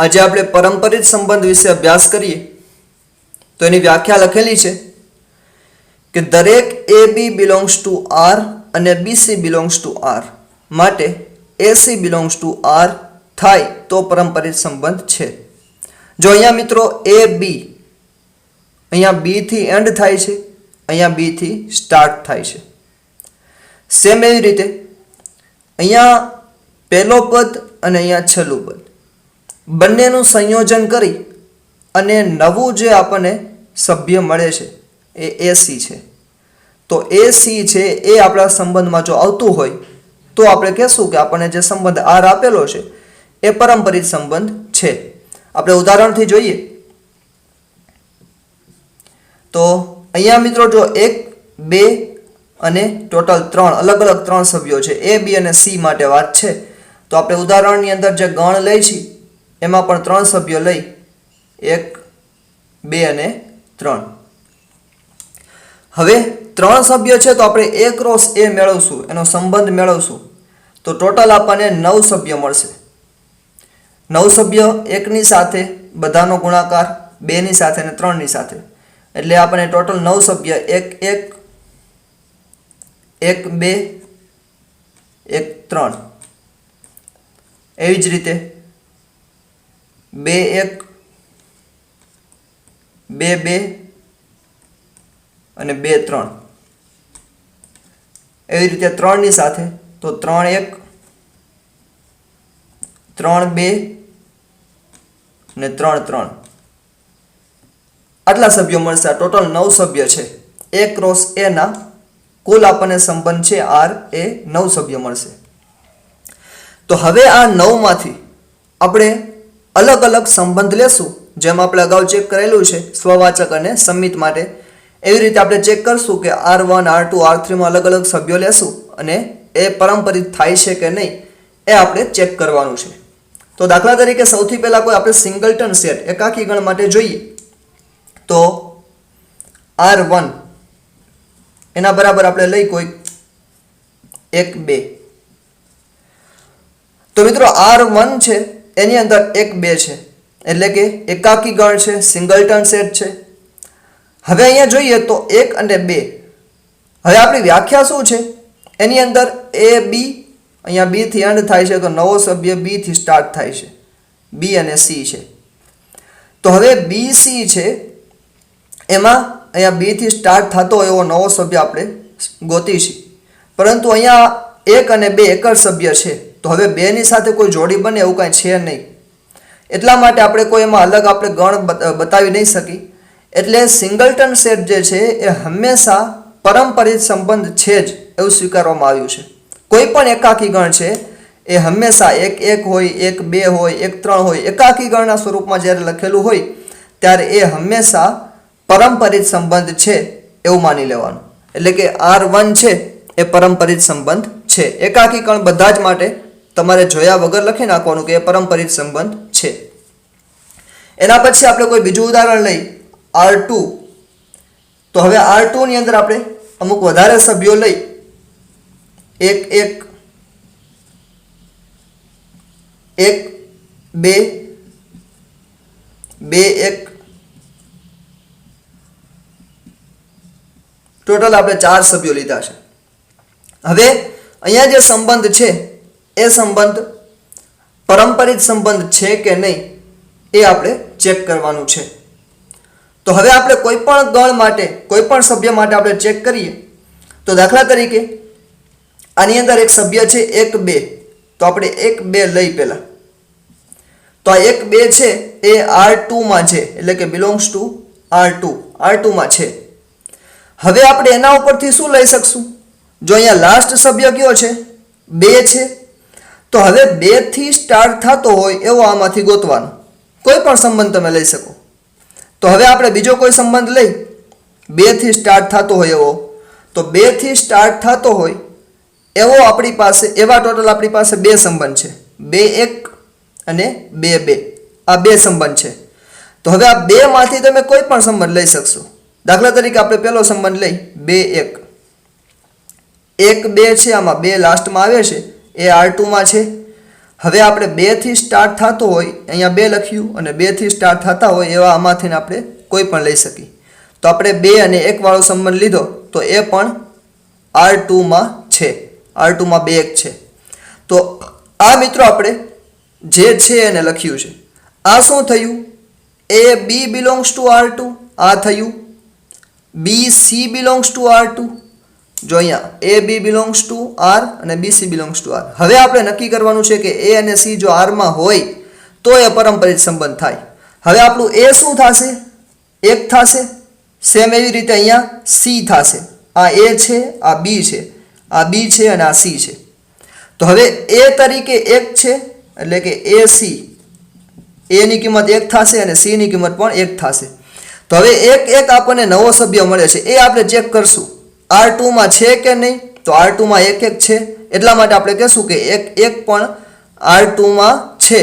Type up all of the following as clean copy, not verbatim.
આજે આપણે પરંપરિત સંબંધ વિશે અભ્યાસ કરીએ તો એની વ્યાખ્યા લખેલી છે કે દરેક AB belongs to R અને BC belongs to R માટે AC belongs to R થાય તો પરંપરિત સંબંધ છે. જો અહીંયા મિત્રો AB અહીંયા B થી એન્ડ થાય છે, અહીંયા B થી સ્ટાર્ટ થાય છે. સેમ એવી રીતે અહીંયા પહેલો પદ અને અહીંયા છેલ્લું પદ બંનેનું સંયોજન કરી અને નવું જે આપણને સભ્ય મળે છે એ AC છે. તો AC છે એ આપણા સંબંધમાં જો આવતું હોય તો આપણે કહેશું કે આપણને જે સંબંધ R આપેલો છે એ પરંપરિત સંબંધ છે. આપણે ઉદાહરણથી જોઈએ તો અહીંયા મિત્રો જો 1, 2 અને ટોટલ 3 અલગ અલગ 3 સભ્યો છે. A, B અને C માટે વાત છે. તો આપણે ઉદાહરણની અંદર જે ગણ લઈ છીએ એમાં પણ 3 સભ્યો લઈ 1, 2 અને 3. હવે 3 સભ્ય છે તો આપણે A ક્રોસ A મેળવશું, એનો સંબંધ મેળવશું. તો ટોટલ આપણને 9 સભ્ય મળશે. 9 સભ્ય 1 ની સાથે બધાનો ગુણાકાર 2 ની સાથે અને 3 ની સાથે, એટલે આપણને ટોટલ 9 સભ્ય 1, 1, 1, 2, 1, 3. એવી જ રીતે 2, 1, 2, 2 અને 2, 3. એવી રીતે 3 ની સાથે તો 3, 1, 3, 2 અને 3, 3. આટલા સભ્યો મળશે. આ ટોટલ 9 સભ્ય છે. A ક્રોસ A ના કુલ આપણને સંબંધ છે R એ 9 સભ્ય મળશે. તો હવે આ 9 માંથી આપણે અલગ અલગ સંબંધ લેશું, જેમ આપણે અગાઉ ચેક કરેલું છે સ્વવાચક અને સમિત માટે. એવી રીતે આપણે ચેક કરશું કે R1, R2, R3 માં અલગ અલગ સભ્યો લેશું અને એ પરંપરિત થાય છે કે નહીં એ આપણે ચેક કરવાનું છે. તો દાખલા તરીકે સૌથી પહેલા કોઈ આપણે સિંગલટન સેટ એકાકી ગણ માટે જોઈએ તો R1 એના બરાબર આપણે લઈ કોઈ 1, 2. તો મિત્રો R1 છે એની અંદર 1, 2 છે, એટલે કે એકાકી ગણ છે, સિંગલટન સેટ છે. હવે અહીંયા જોઈએ તો 1 અને 2. હવે આપણી વ્યાખ્યા શું છે? એની અંદર A, B, અહીંયા B થી એન્ડ થાય છે તો નવો સભ્ય B થી સ્ટાર્ટ થાય છે, B અને C છે. તો હવે BC છે એમાં અહીંયા B થી સ્ટાર્ટ થતો એવો નવો સભ્ય આપણે ગોતીશું, પરંતુ અહીંયા 1 અને 2 એક જ સભ્ય છે. તો હવે 2 ની સાથે કોઈ જોડી બને એવું કાંઈ છે નહીં, એટલા માટે આપણે કોઈ એમાં અલગ આપણે ગણ બતાવી નહીં શકી. એટલે સિંગલટન સેટ જે છે એ હંમેશા પરંપરિત સંબંધ છે જ એવું સ્વીકારવામાં આવ્યું છે. કોઈ પણ એકાકી ગણ છે એ હંમેશા 1, 1 હોય, 1, 2 હોય, 1, 3 હોય, એકાકી ગણના સ્વરૂપમાં જ્યારે લખેલું હોય ત્યારે એ હંમેશા પરંપરિત સંબંધ છે એવું માની લેવાનું. એટલે કે R1 છે એ પરંપરિત સંબંધ છે. એકાકી ગણ બધા જ માટે તમારે જોયા વગર લખી નાખવાનું કે એ પરંપરિત સંબંધ છે. એના પછી આપણે કોઈ બીજું ઉદાહરણ લઈ R2. તો હવે R2 ની અંદર આપણે અમુક વધારે સભ્યો લઈ 1, 1, 1, 2, 2, 1, ટોટલ આપણે 4 સભ્યો લીધા છે. હવે અહીંયા જે સંબંધ છે એ સંબંધ પરંપરિત સંબંધ છે કે નહીં એ આપણે ચેક કરવાનું છે. તો હવે આપણે કોઈ પણ ગણ માટે કોઈ પણ સભ્ય માટે આપણે ચેક કરીએ તો દાખલા તરીકે આની અંદર એક સભ્ય છે 1, 2. તો આપણે 1, 2 લઈ પહેલા. તો આ 1, 2 છે એ R2 માં છે, એટલે કે બિલોંગ્સ ટુ R2 માં છે. હવે આપણે એના ઉપરથી શું લઈ શકશું? જો અહીંયા લાસ્ટ સભ્ય કયો છે 2 છે, તો હવે 2 થી સ્ટાર્ટ થતો હોય એવો આમાંથી ગોતવાનો કોઈ પણ સંબંધ તમે લઈ શકો. તો હવે આપણે બીજો કોઈ સંબંધ લઈ 2 થી સ્ટાર્ટ થતો હોય એવો. તો 2 થી સ્ટાર્ટ થતો હોય એવો આપણી પાસે એવા ટોટલ આપણી પાસે 2 સંબંધ છે, 2, 1 અને 2, 2. આ 2 સંબંધ છે. તો હવે આ 2 માંથી તમે કોઈ પણ સંબંધ લઈ શકશો. દાખલા તરીકે આપણે પહેલો સંબંધ લઈ 2, 1, 1, 2 છે, આમાં 2 લાસ્ટમાં આવે છે એ R2 માં છે. હવે આપણે 2 થી સ્ટાર્ટ થતો હોય, અહીંયા 2 લખ્યું અને 2 થી સ્ટાર્ટ થતા હોય એવા આમાંથી આપણે કોઈ પણ લઈ શકીએ. તો આપણે 2 અને 1 વાળો સંબંધ લીધો તો એ પણ R2 માં છે, R2 માં 2 1 છે. તો આ મિત્રો આપણે જે છે એને લખ્યું છે. આ શું થયું? A B belongs to R2. આ થયું B C belongs to R2. જો અહીંયા A B belongs to R અને B C belongs to R. હવે આપણે નક્કી કરવાનું છે કે A અને C જો R માં હોય તો એ પરંપરિત સંબંધ થાય. હવે આપણું A શું થશે? 1 થશે. સેમ એવી રીતે અહીંયા C થશે. આ A છે, આ B છે, આ B છે અને આ C છે. તો હવે A તરીકે 1 છે એટલે કે AC, A ની કિંમત 1 થશે અને C ની કિંમત પણ 1 થશે. તો હવે 1 1 આપણને નવો સભ્ય મળે છે, એ આપણે ચેક કરશું R2 માં છે કે નહીં. તો R2 માં 1 1 છે, એટલા માટે આપણે કહેશું કે 1 1 પણ R2 માં છે.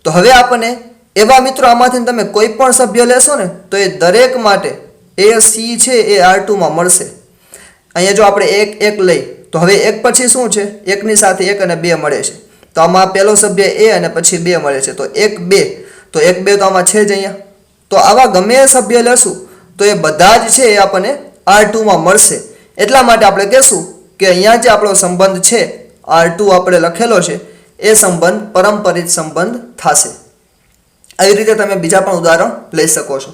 તો હવે આપણને એવા મિત્રો આમાંથી તમે કોઈ પણ સભ્ય લેશો ને તો એ દરેક માટે AC છે એ R2 માં મળશે. અહીંયા જો આપણે 1 1 લઈ તો હવે 1 પછી શું છે? 1 ની સાથે 1 અને 2 મળે છે. તો આમાં પહેલો સભ્ય A અને પછી 2 મળે છે. તો 1 2, તો 1 2 તો આમાં છે જ અહીંયા. તો આવા ગમે એ સભ્ય લેશું તો એ બધા જ છે એ આપણને R2 માં મળશે. એટલા માટે આપણે કહેશું કે અહીંયા જે આપણો સંબંધ છે R2 આપણે લખેલો છે એ સંબંધ પરંપરિત સંબંધ થશે. આવી રીતે તમે બીજા પણ ઉદાહરણ લઈ શકો છો.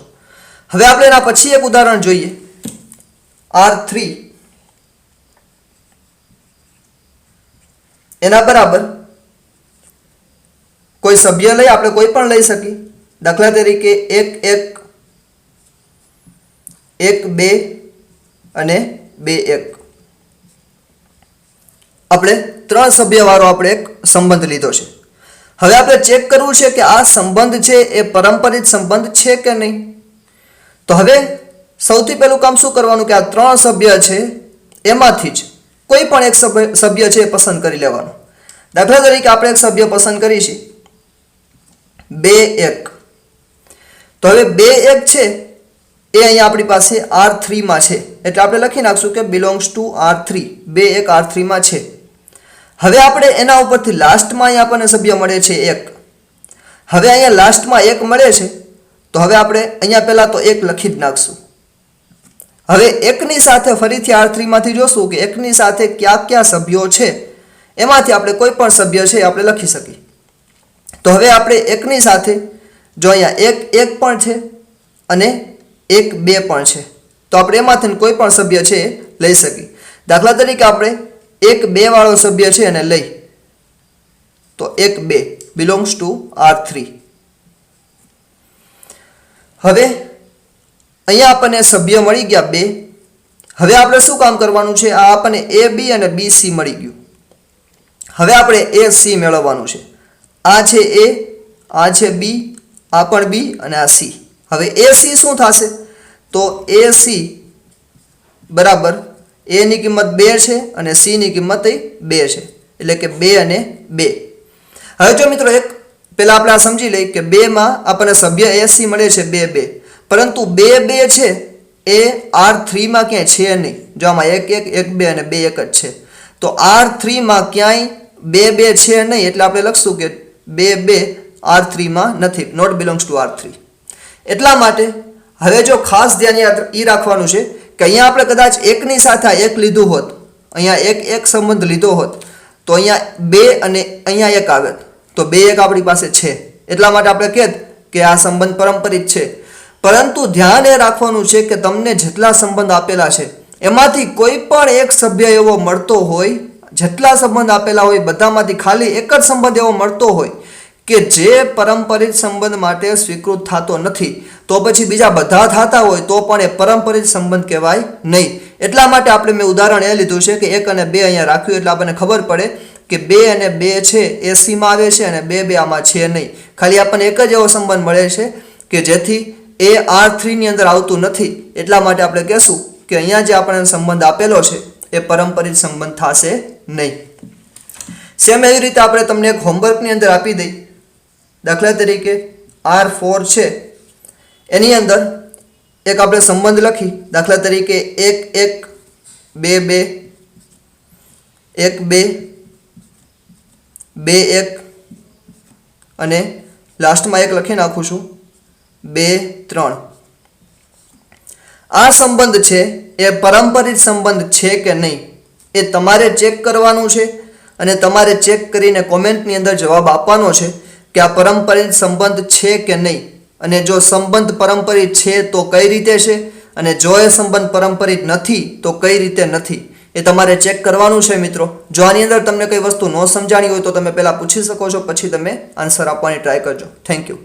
હવે આપણે એના પછી એક ઉદાહરણ જોઈએ, R3. એના બરાબર કોઈ સભ્ય લઈ આપણે કોઈ પણ લઈ શકીએ. દાખલા તરીકે 1 1 1 2 અને 2 1. આપણે 3 સભ્ય વાળો આપણે એક સંબંધ લીધો છે. હવે આપણે ચેક કરવું છે કે આ સંબંધ છે એ પરંપરિત સંબંધ છે કે નહીં. તો હવે સૌથી પહેલું કામ શું કરવાનું કે આ 3 સભ્ય છે એમાંથી જ કોઈ પણ એક સભ્ય છે એ પસંદ કરી લેવાનું. દાખલા તરીકે આપણે એક સભ્ય પસંદ કરીશું 2 1. તો હવે 2 1 છે એ અહીંયા આપણી પાસે R3 માં છે, એટલે આપણે લખી નાખશું કે belongs to R3. 2 1 R3 માં છે. હવે આપણે એના ઉપરથી લાસ્ટમાં અહીંયા આપણને સભ્ય મળે છે 1. હવે અહીંયા લાસ્ટમાં 1 મળે છે તો હવે આપણે અહીંયા પહેલા તો 1 લખી જ નાખશું. હવે 1 ની સાથે ફરીથી R3 માંથી જોશું કે 1 ની સાથે કયા કયા સભ્યો છે, એમાંથી આપણે કોઈ પણ સભ્ય છે આપણે લખી શકીએ. તો હવે આપણે 1 ની સાથે જો અહીંયા 1 1 પણ છે અને 1 2 પણ છે, તો આપણે એમાંથી કોઈ પણ સભ્ય છે એ લઈ શકીએ. દાખલા તરીકે આપણે 1 2 વાળો સભ્ય છે અને લઈ તો 1 2 belongs to R3. હવે અહીંયા આપણને સભ્ય મળી ગયા 2. હવે આપણે શું કામ કરવાનું છે? આ આપણને AB અને BC મળી ગયું. હવે આપણે AC મેળવવાનું છે. આ છે A, આ છે B, આ પણ B અને આ C. હવે AC શું થશે? તો AC બરાબર A ની કિંમત 2 છે અને C ની કિંમત 2 છે, એટલે કે 2 અને 2. હવે જો મિત્રો એક પહેલા આપણે આ સમજી લઈએ કે 2 માં આપણને સભ્ય AC મળે છે 2 2, પરંતુ 2 2 છે એ R3 માં ક્યાંય છે નહીં. જો આમાં 1 1 1 2 અને 2 1 જ છે, તો R3 માં ક્યાંય 2 2 છે નહીં, એટલે આપણે લખશું કે 2 2 R3 માં નથી, નોટ બિલોંગ્સ ટુ R3. એટલા માટે હવે જો ખાસ ધ્યાન એ રાખવાનું છે કે અહીંયા આપણે કદાચ 1 ની સાથે 1 લીધું હોત, અહીંયા 1 1 સંબંધ લીધો હોત તો અહીંયા 2 અને અહીંયા 1 આવે તો 2 1 આપણી પાસે છે. એટલા માટે આપણે કહેત કે આ સંબંધ પરંપરિત છે. પરંતુ ધ્યાન એ રાખવાનું છે કે તમને જેટલા સંબંધ આપેલા છે એમાંથી કોઈ પણ એક સભ્ય એવો મળતો હોય, જેટલા સંબંધ આપેલા હોય બધામાંથી ખાલી એક જ સંબંધ એવો મળતો હોય કે જે પરંપરિત સંબંધ માટે સ્વીકૃત થતો નથી, તો પછી બીજા બધા થતા હોય તો પણ એ પરંપરિત સંબંધ કહેવાય નહીં. એટલા માટે આપણે મેં ઉદાહરણ એ લીધું છે કે 1 અને 2 અહીંયા રાખ્યું, એટલે આપણને ખબર પડે કે 2 અને 2 છે એ C માં આવે છે અને 2 2 આમાં છે નહીં. ખાલી આપણને એક જ એવો સંબંધ મળે છે કે જેથી એ R3 ની અંદર આવતું નથી. એટલા માટે આપણે કહેશું કે અહીંયા જે આપણને સંબંધ આપેલો છે એ પરંપરિત સંબંધ થશે નહીં. સેમ એવી રીતે આપણે તમને એક હોમવર્કની અંદર આપી દઈ. દાખલા તરીકે R4 છે એની અંદર એક આપણે સંબંધ લખી. દાખલા તરીકે 1 1 2 2 1 2 2 1 અને લાસ્ટમાં 1 લખી નાખું છું 2 3. આ સંબંધ છે એ પારંપરિક સંબંધ છે કે નહીં એ તમારે ચેક કરવાનું છે અને તમારે ચેક કરીને કોમેન્ટની અંદર જવાબ આપવાનો છે કે આ પારંપરિક સંબંધ છે કે નહીં, અને જો સંબંધ પારંપરિક છે તો કઈ રીતે છે, અને જો એ સંબંધ પારંપરિક નથી તો કઈ રીતે નથી, એ તમારે ચેક કરવાનું છે મિત્રો. જો આની અંદર તમને કઈ વસ્તુ ન સમજાણી હોય તો તમે પહેલાં પૂછી શકો છો, પછી તમે આન્સર આપવાની ટ્રાય કરજો. Thank you.